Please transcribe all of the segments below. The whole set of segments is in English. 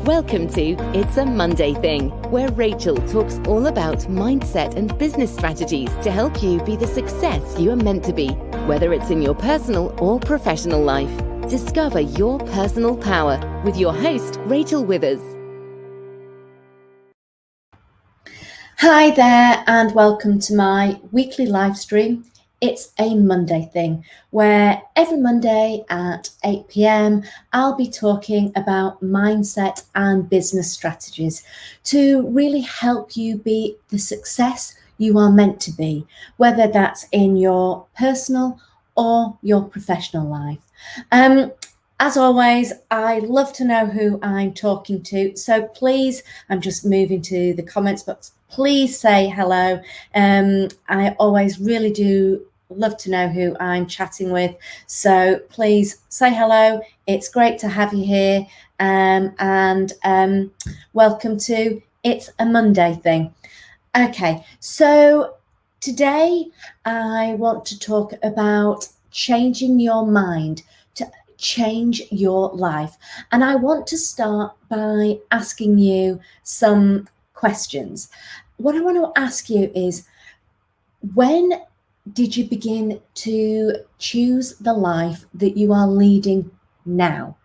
Welcome to It's a Monday Thing, where Rachel talks all about mindset and business strategies to help you be the success you are meant to be, whether it's in your personal or professional life. Discover your personal power with your host, Rachel Withers. Hi there, and welcome to my weekly live stream. It's a Monday Thing, where every Monday at 8 p.m. I'll be talking about mindset and business strategies to really help you be the success you are meant to be, whether that's in your personal or your professional life. As always, I love to know who I'm talking to, so please, I'm just moving to the comments box. Please say hello. I always really do love to know who I'm chatting with. So please say hello. It's great to have you here. And welcome to It's a Monday Thing. Okay, so today I want to talk about changing your mind to change your life. And I want to start by asking you some questions. What I want to ask you is, when did you begin to choose the life that you are leading now?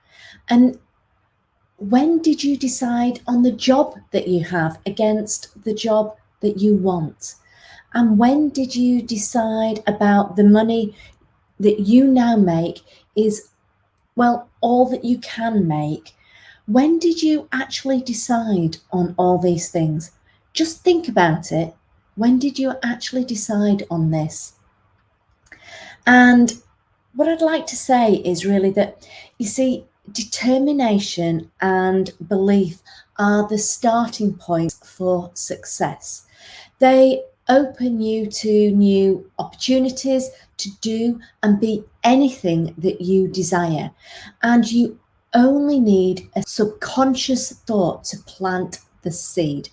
And when did you decide on the job that you have against the job that you want? And when did you decide about the money that you now make is, well, all that you can make? When did you actually decide on all these things? Just think about it. When did you actually decide on this? And what I'd like to say is really that, you see, determination and belief are the starting points for success. They open you to new opportunities to do and be anything that you desire. And you only need a subconscious thought to plant the seed.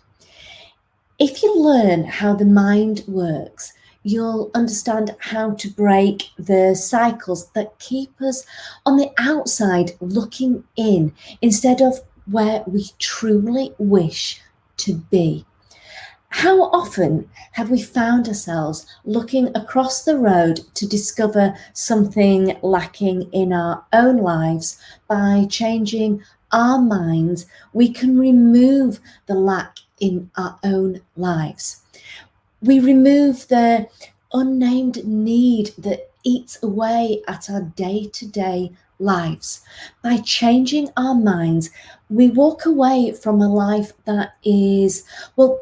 If you learn how the mind works, you'll understand how to break the cycles that keep us on the outside looking in instead of where we truly wish to be. How often have we found ourselves looking across the road to discover something lacking in our own lives? By changing our minds, we can remove the lack in our own lives. We remove the unnamed need that eats away at our day-to-day lives. By changing our minds, we walk away from a life that is, well,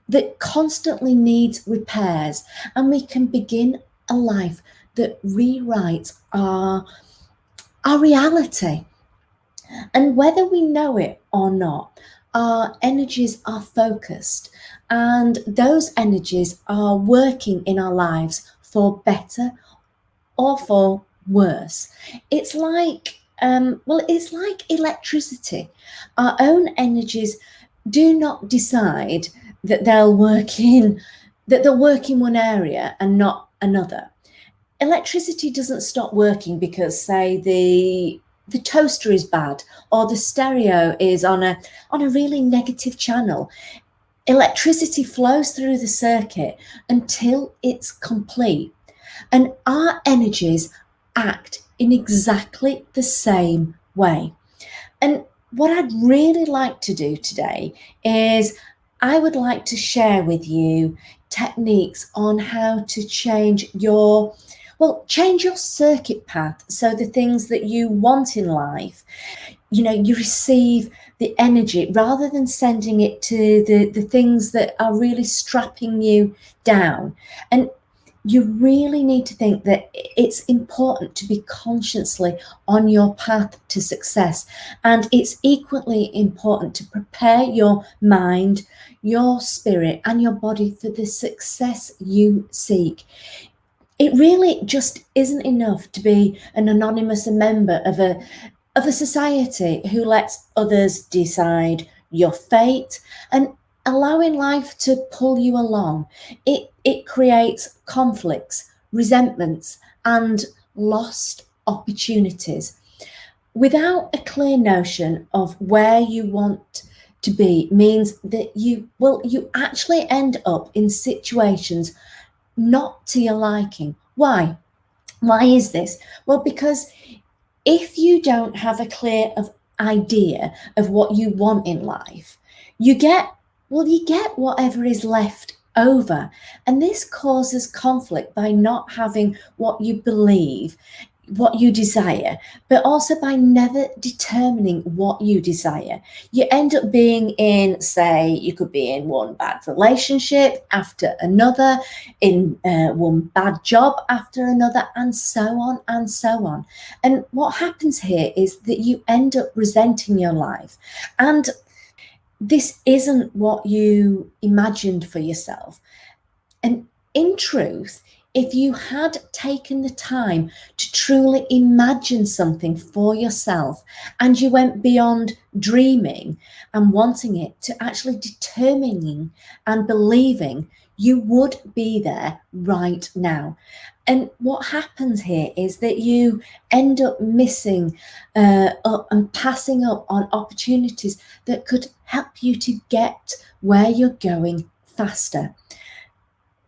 that constantly needs repairs, and we can begin a life that rewrites our reality. And whether we know it or not, our energies are focused, and those energies are working in our lives for better or for worse. It's like it's like electricity. Our own energies do not decide that they'll work in one area and not another. Electricity doesn't stop working because, say, the toaster is bad or the stereo is on a really negative channel. Electricity flows through the circuit until it's complete, and our energies act in exactly the same way. And what I'd really like to do today is, I would like to share with you techniques on how to change your circuit path. So the things that you want in life, you receive the energy rather than sending it to the things that are really strapping you down. And you really need to think that it's important to be consciously on your path to success. And it's equally important to prepare your mind, your spirit, and your body for the success you seek. It really just isn't enough to be an anonymous member of a society who lets others decide your fate and allowing life to pull you along. It creates conflicts, resentments, and lost opportunities. Without a clear notion of where you want to be means that you actually end up in situations not to your liking. Why is this? Well, because if you don't have a clear idea of what you want in life, you get whatever is left over. And this causes conflict by not having what you believe, what you desire, but also by never determining what you desire. You end up being in, say, you could be in one bad relationship after another, in one bad job after another, and so on and so on. And what happens here is that you end up resenting your life. And this isn't what you imagined for yourself. And in truth, if you had taken the time to truly imagine something for yourself and you went beyond dreaming and wanting it to actually determining and believing, you would be there right now. And what happens here is that you end up missing up and passing up on opportunities that could help you to get where you're going faster.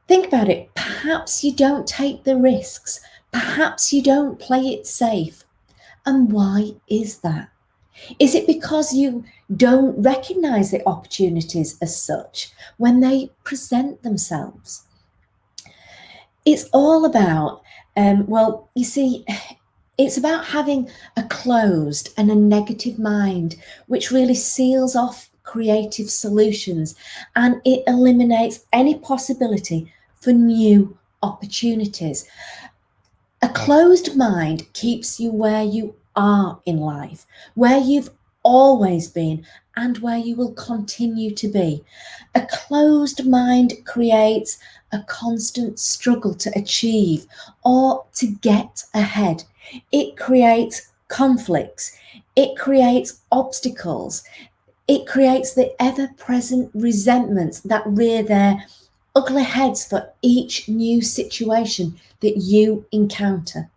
Think about it. Perhaps you don't take the risks. Perhaps you don't play it safe. And why is that? Is it because you don't recognize the opportunities as such when they present themselves? It's all about, well, you see, it's about having a closed and a negative mind, which really seals off creative solutions, and it eliminates any possibility for new opportunities. A closed mind keeps you where you are in life, where you've always been, and where you will continue to be. A closed mind creates a constant struggle to achieve or to get ahead. It creates conflicts, it creates obstacles, it creates the ever-present resentments that rear their ugly heads for each new situation that you encounter.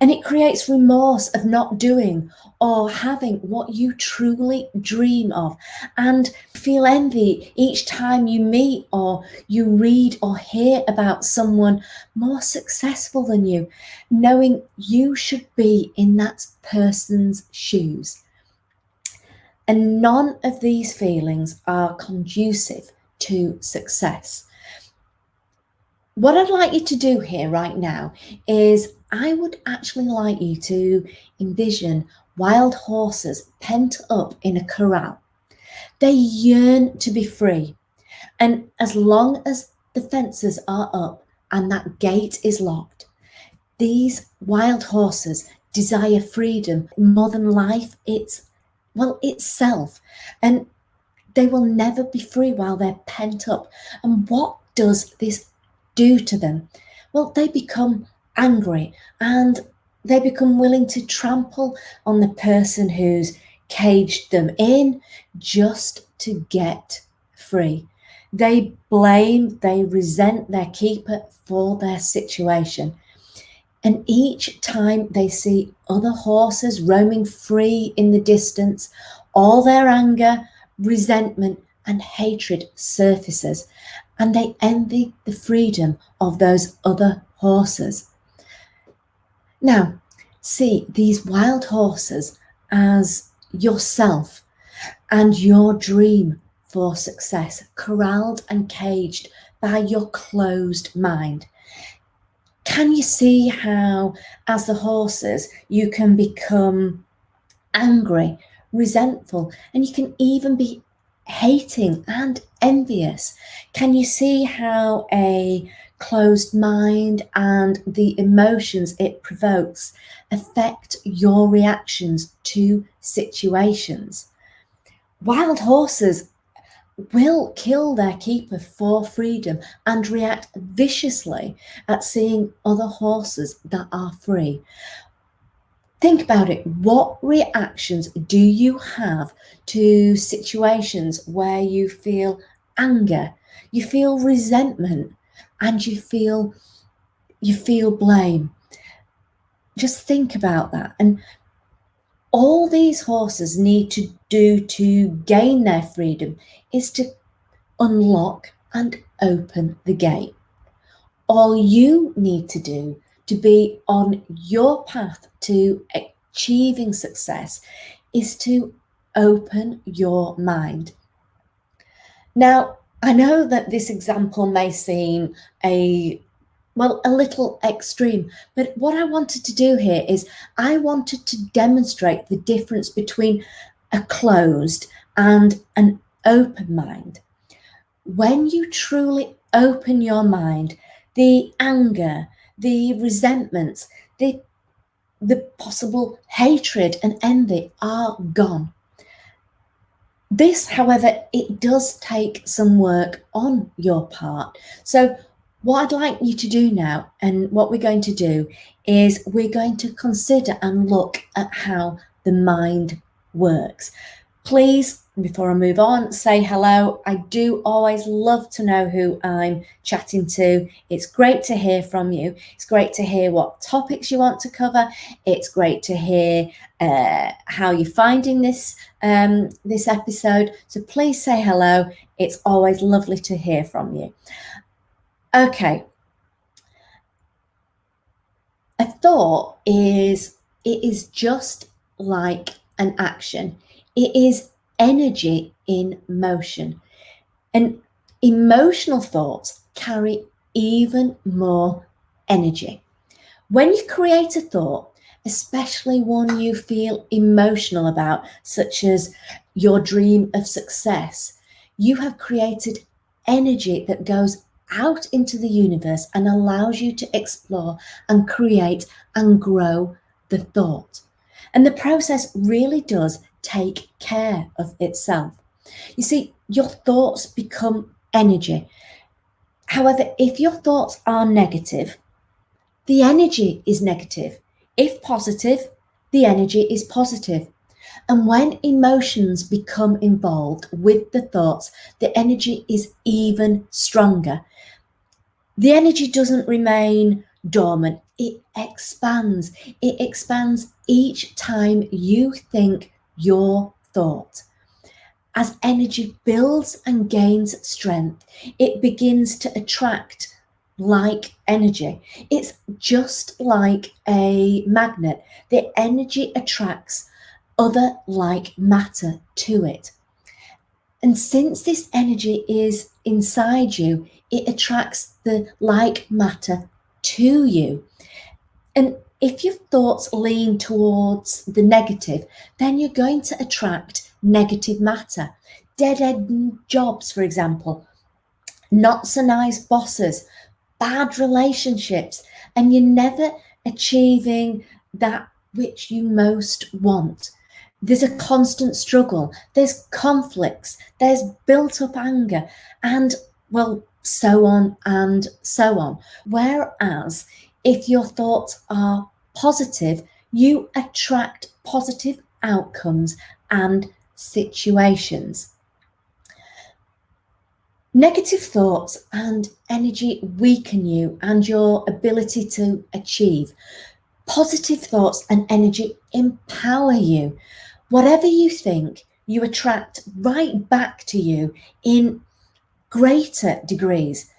And it creates remorse of not doing or having what you truly dream of, and feel envy each time you meet or you read or hear about someone more successful than you, knowing you should be in that person's shoes. And none of these feelings are conducive to success. What I'd like you to do here right now is I would actually like you to envision wild horses pent up in a corral. They yearn to be free. And as long as the fences are up and that gate is locked, these wild horses desire freedom more than life itself. And they will never be free while they're pent up. And what does this do to them? Well, they become angry and they become willing to trample on the person who's caged them in just to get free. They blame, they resent their keeper for their situation. And each time they see other horses roaming free in the distance, all their anger, resentment, and hatred surfaces, and they envy the freedom of those other horses. Now, see these wild horses as yourself and your dream for success, corralled and caged by your closed mind. Can you see how, as the horses, you can become angry, resentful, and you can even be hating and envious? Can you see how a closed mind and the emotions it provokes affect your reactions to situations? Wild horses will kill their keeper for freedom and react viciously at seeing other horses that are free. Think about it. What reactions do you have to situations where you feel anger, you feel resentment, and you feel blame? Just think about that. And All these horses need to do to gain their freedom is to unlock and open the gate. All you need to do to be on your path to achieving success is to open your mind. Now, I know that this example may seem a little extreme, but what I wanted to do here is I wanted to demonstrate the difference between a closed and an open mind. When you truly open your mind, the anger, the resentments, the possible hatred and envy are gone. This, however, it does take some work on your part. So what I'd like you to do now, and what we're going to do, is we're going to consider and look at how the mind works. Please, before I move on, say hello. I do always love to know who I'm chatting to. It's great to hear from you. It's great to hear what topics you want to cover. It's great to hear how you're finding this episode. So please say hello. It's always lovely to hear from you. Okay. A thought is just like an action. It is energy in motion. And emotional thoughts carry even more energy. When you create a thought, especially one you feel emotional about, such as your dream of success, you have created energy that goes out into the universe and allows you to explore and create and grow the thought. And the process really does take care of itself. You see, your thoughts become energy. However, if your thoughts are negative, the energy is negative. If positive, the energy is positive. And when emotions become involved with the thoughts, the energy is even stronger. The energy doesn't remain dormant, it expands. It expands each time you think your thought. As energy builds and gains strength, it begins to attract like energy. It's just like a magnet. The energy attracts other like matter to it. And since this energy is inside you, it attracts the like matter to you. And if your thoughts lean towards the negative, then you're going to attract negative matter. Dead-end jobs, for example, not so nice bosses, bad relationships, and you're never achieving that which you most want. There's a constant struggle, there's conflicts, there's built up anger, and so on and so on. Whereas if your thoughts are positive, you attract positive outcomes and situations. Negative thoughts and energy weaken you and your ability to achieve. Positive thoughts and energy empower you. Whatever you think, you attract right back to you in greater degrees.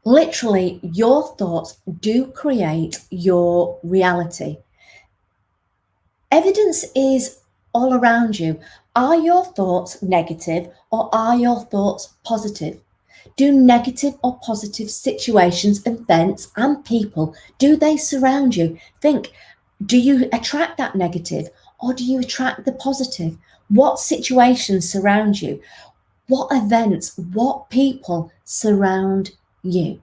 Literally, your thoughts do create your reality. Evidence is all around you. Are your thoughts negative or are your thoughts positive? Do negative or positive situations, events, and people, do they surround you? Think, do you attract that negative or do you attract the positive? What situations surround you? What events, what people surround you?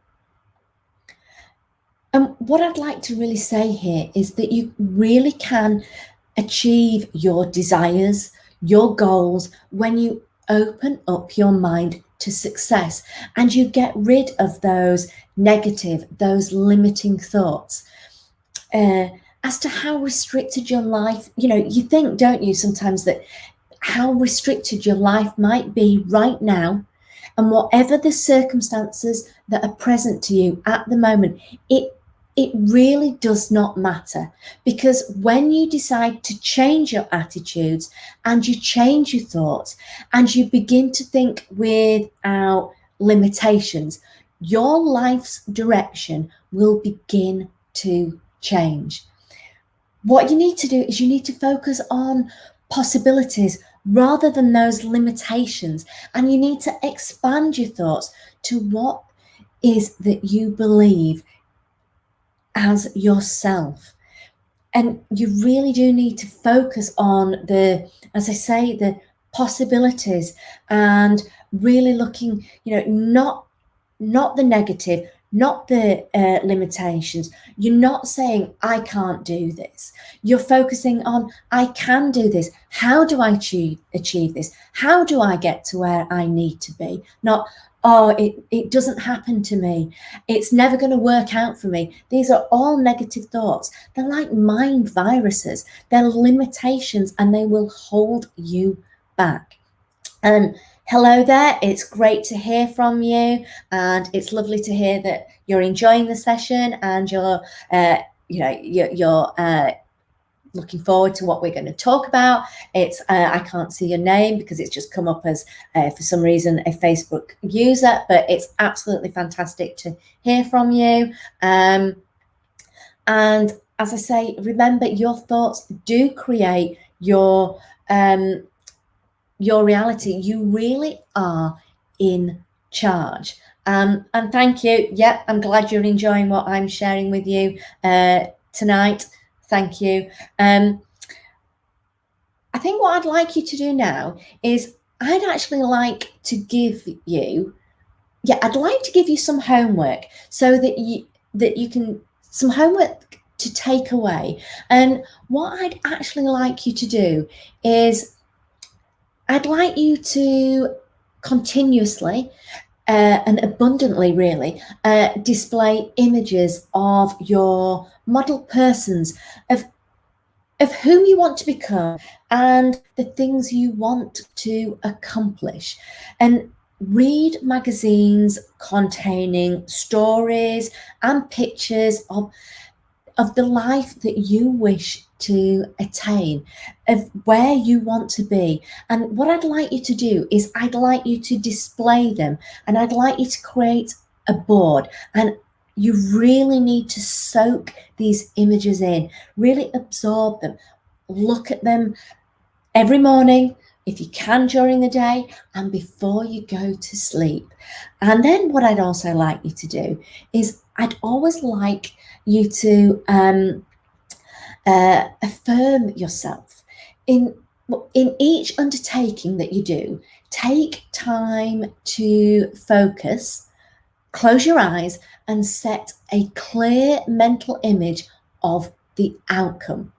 And what I'd like to really say here is that you really can achieve your desires, your goals, when you open up your mind to success and you get rid of those negative, those limiting thoughts. As to how restricted your life, you think, don't you, sometimes that how restricted your life might be right now, and whatever the circumstances that are present to you at the moment, it it really does not matter, because when you decide to change your attitudes and you change your thoughts and you begin to think without limitations, your life's direction will begin to change. What you need to do is you need to focus on possibilities rather than those limitations, and you need to expand your thoughts to what is that you believe as yourself. And you really do need to focus on the, as I say, the possibilities, and really looking, not the negative, not the limitations. You're not saying, I can't do this. You're focusing on, I can do this. How do I achieve this? How do I get to where I need to be? Not, oh, it doesn't happen to me. It's never going to work out for me. These are all negative thoughts. They're like mind viruses. They're limitations, and they will hold you back. And hello there, it's great to hear from you, and it's lovely to hear that you're enjoying the session and you're looking forward to what we're going to talk about. It's I can't see your name because it's just come up as for some reason a Facebook user, but it's absolutely fantastic to hear from you. And as I say, remember, your thoughts do create your reality. You really are in charge. And thank you. Yeah, I'm glad you're enjoying what I'm sharing with you tonight. Thank you. I think what I'd like you to do now is I'd actually like to give you, I'd like to give you some homework so that you can, some homework to take away. And what I'd actually like you to do is I'd like you to continuously and abundantly really display images of your model persons, of whom you want to become and the things you want to accomplish. And read magazines containing stories and pictures of the life that you wish to attain, of where you want to be. And what I'd like you to do is I'd like you to display them, and I'd like you to create a board, and you really need to soak these images in, really absorb them, look at them every morning, if you can during the day, and before you go to sleep. And then what I'd also like you to do is I'd always like you to affirm yourself in each undertaking that you do. Take time to focus, close your eyes, and set a clear mental image of the outcome.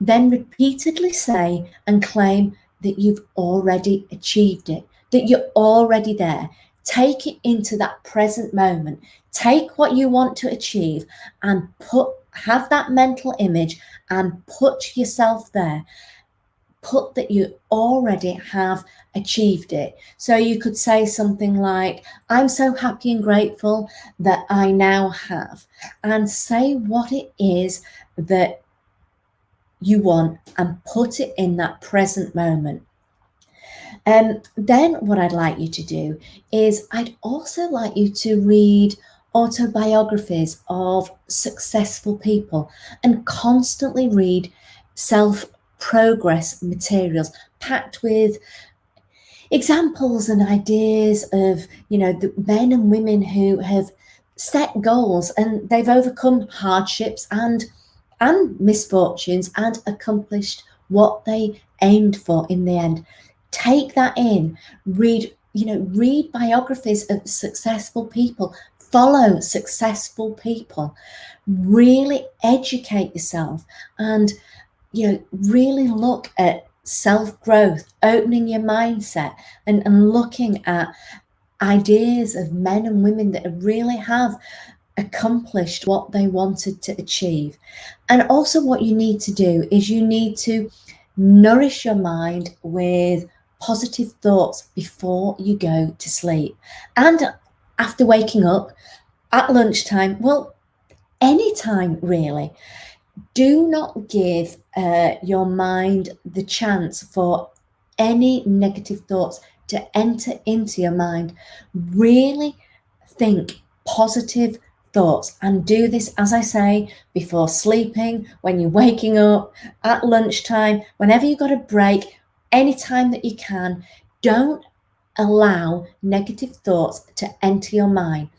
Then repeatedly say and claim that you've already achieved it, that you're already there. Take it into that present moment. Take what you want to achieve and have that mental image and put yourself there. Put that you already have achieved it. So you could say something like, I'm so happy and grateful that I now have, and say what it is that you want and put it in that present moment. And then what I'd like you to do is I'd also like you to read autobiographies of successful people and constantly read self-progress materials packed with examples and ideas of, the men and women who have set goals and they've overcome hardships and misfortunes and accomplished what they aimed for in the end. Take that in, read biographies of successful people, follow successful people, really educate yourself, and really look at self-growth, opening your mindset, and looking at ideas of men and women that really have accomplished what they wanted to achieve. And also what you need to do is you need to nourish your mind with positive thoughts before you go to sleep and after waking up, at lunchtime. Well, anytime really. Do not give your mind the chance for any negative thoughts to enter into your mind. Really think positive thoughts, and do this, as I say, before sleeping, when you're waking up, at lunchtime, whenever you've got a break, anytime that you can. Don't allow negative thoughts to enter your mind.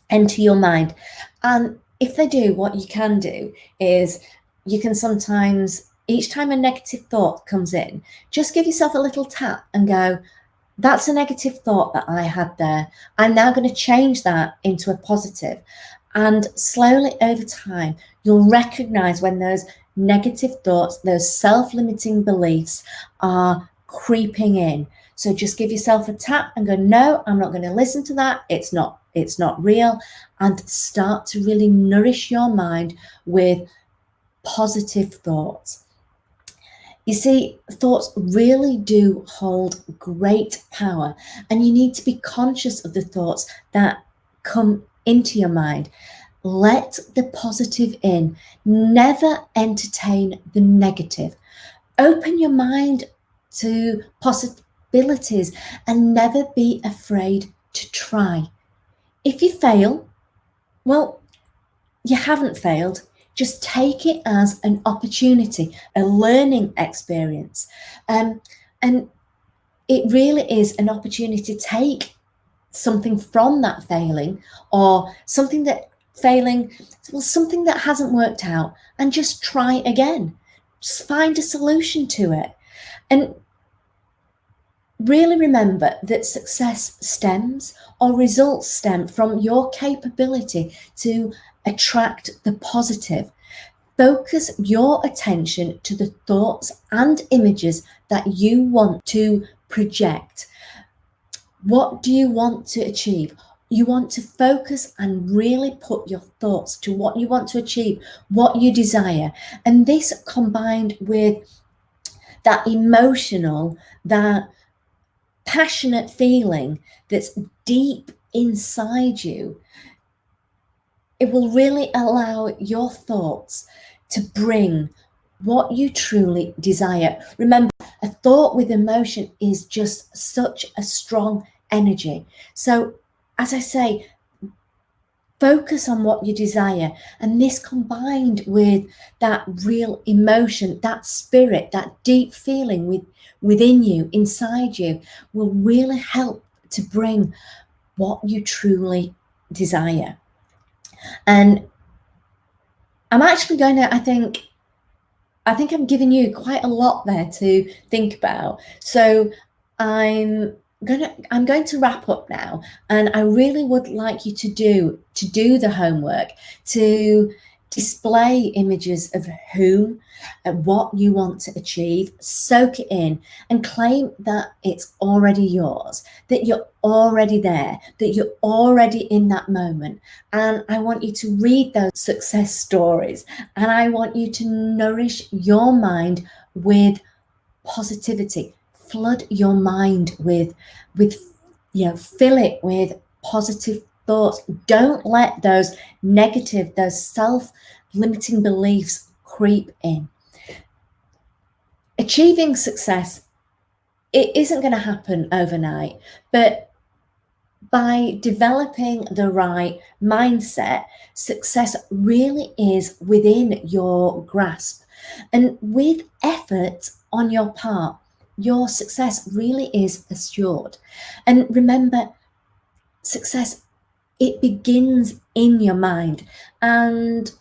And if they do, what you can do is you can sometimes, each time a negative thought comes in, just give yourself a little tap and go, that's a negative thought that I had there. I'm now going to change that into a positive. And slowly over time, you'll recognize when those negative thoughts, those self-limiting beliefs are creeping in. So just give yourself a tap and go, no, I'm not going to listen to that. It's not real. And start to really nourish your mind with positive thoughts. You see, thoughts really do hold great power, and you need to be conscious of the thoughts that come into your mind. Let the positive in. Never entertain the negative. Open your mind to possibilities and never be afraid to try. If you fail, well, you haven't failed. Just take it as an opportunity, a learning experience. And it really is an opportunity to take something from that failing, or something that something that hasn't worked out, and just try again. Just find a solution to it. And really remember that success stems, or results stem, from your capability to attract the positive. Focus your attention to the thoughts and images that you want to project. What do you want to achieve? You want to focus and really put your thoughts to what you want to achieve, what you desire. And this, combined with that emotional, that passionate feeling that's deep inside you, it will really allow your thoughts to bring what you truly desire. Remember, a thought with emotion is just such a strong energy. So, as I say, focus on what you desire. And this, combined with that real emotion, that spirit, that deep feeling within you, inside you, will really help to bring what you truly desire. And I'm actually going to, I think I'm giving you quite a lot there to think about. So I'm going to wrap up now, and I really would like you to do the homework, to display images of whom and what you want to achieve, soak it in, and claim that it's already yours, that you're already there, that you're already in that moment. And I want you to read those success stories, and I want you to nourish your mind with positivity. Flood your mind with fill it with positive thoughts. Don't let those negative, those self-limiting beliefs creep in. Achieving success, it isn't going to happen overnight, but by developing the right mindset, success really is within your grasp. And with effort on your part, your success really is assured. And remember, success, it begins in your mind. And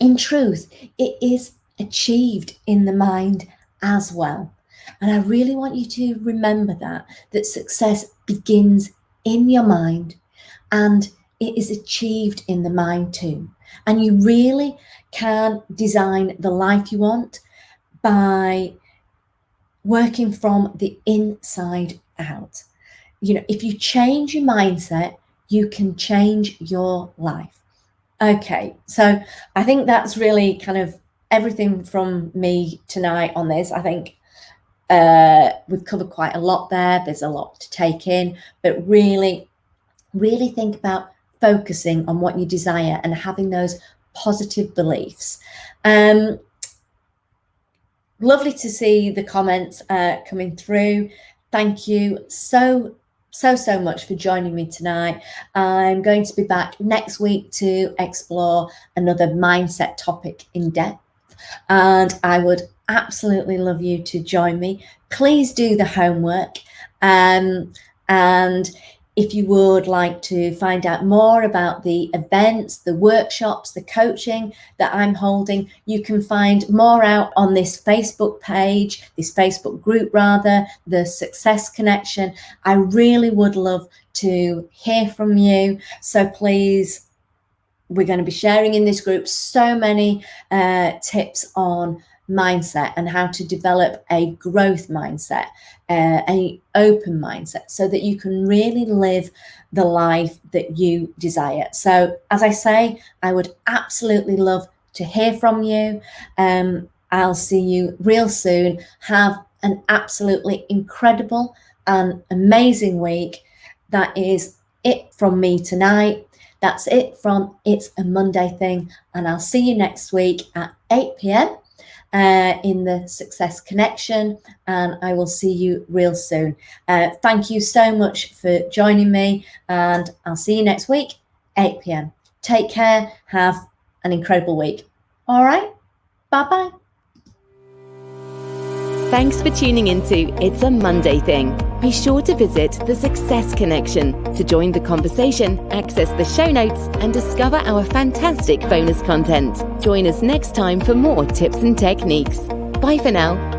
in truth, it is achieved in the mind as well. And I really want you to remember that success begins in your mind, and it is achieved in the mind too. And you really can design the life you want by working from the inside out. If you change your mindset, you can change your life. Okay, so I think that's really kind of everything from me tonight on this. I think we've covered quite a lot there. There's a lot to take in, but really, really think about focusing on what you desire and having those positive beliefs. Lovely to see the comments coming through. Thank you so much for joining me tonight. I'm going to be back next week to explore another mindset topic in depth, and I would absolutely love you to join me. Please do the homework, and if you would like to find out more about the events, the workshops, the coaching that I'm holding, you can find more out on this Facebook page, this Facebook group rather, the Success Connection. I really would love to hear from you. So please, we're going to be sharing in this group so many tips on mindset and how to develop a growth mindset, an open mindset, so that you can really live the life that you desire. So as I say, I would absolutely love to hear from you. I'll see you real soon. Have an absolutely incredible and amazing week. That is it from me tonight. That's it from It's a Monday Thing, and I'll see you next week at 8 p.m. In the Success Connection, and I will see you real soon. Thank you so much for joining me, and I'll see you next week, 8 p.m. Take care. Have an incredible week. All right. Bye-bye. Thanks for tuning into It's a Monday Thing. Be sure to visit the Success Connection to join the conversation, access the show notes, and discover our fantastic bonus content. Join us next time for more tips and techniques. Bye for now.